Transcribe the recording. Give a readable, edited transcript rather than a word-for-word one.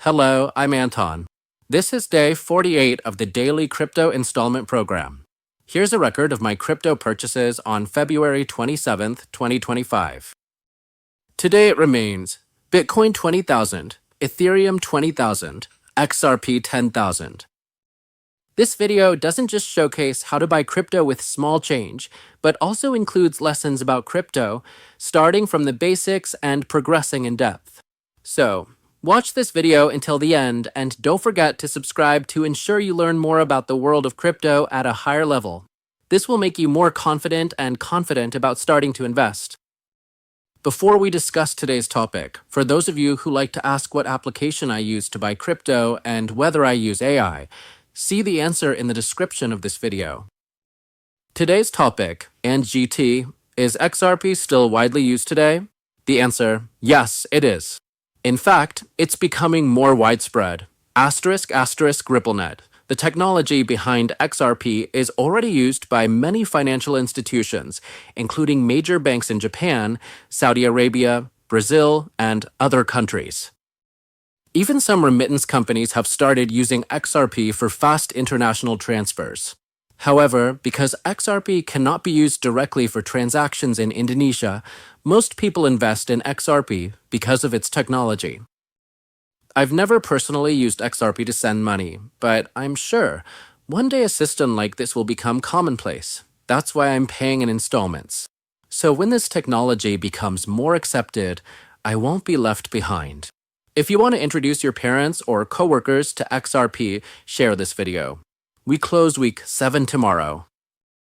Hello, I'm Anton. This is day 48 of the daily crypto installment program. Here's a record of my crypto purchases on February 27th, 2025. Today it remains Bitcoin 20,000, Ethereum 20,000, XRP 10,000. This video doesn't just showcase how to buy crypto with small change, but also includes lessons about crypto, starting from the basics and progressing in depth. So, watch this video until the end and don't forget to subscribe to ensure you learn more about the world of crypto at a higher level. This will make you more confident about starting to invest. Before we discuss today's topic, for those of you who like to ask what application I use to buy crypto and whether I use AI, see the answer in the description of this video. Today's topic, and GT, is XRP still widely used today? The answer, yes, it is. In fact, it's becoming more widespread. **RippleNet. The technology behind XRP is already used by many financial institutions, including major banks in Japan, Saudi Arabia, Brazil, and other countries. Even some remittance companies have started using XRP for fast international transfers. However, because XRP cannot be used directly for transactions in Indonesia, most people invest in XRP because of its technology. I've never personally used XRP to send money, but I'm sure one day a system like this will become commonplace. That's why I'm paying in installments. So when this technology becomes more accepted, I won't be left behind. If you want to introduce your parents or coworkers to XRP, share this video. We close week 7 tomorrow.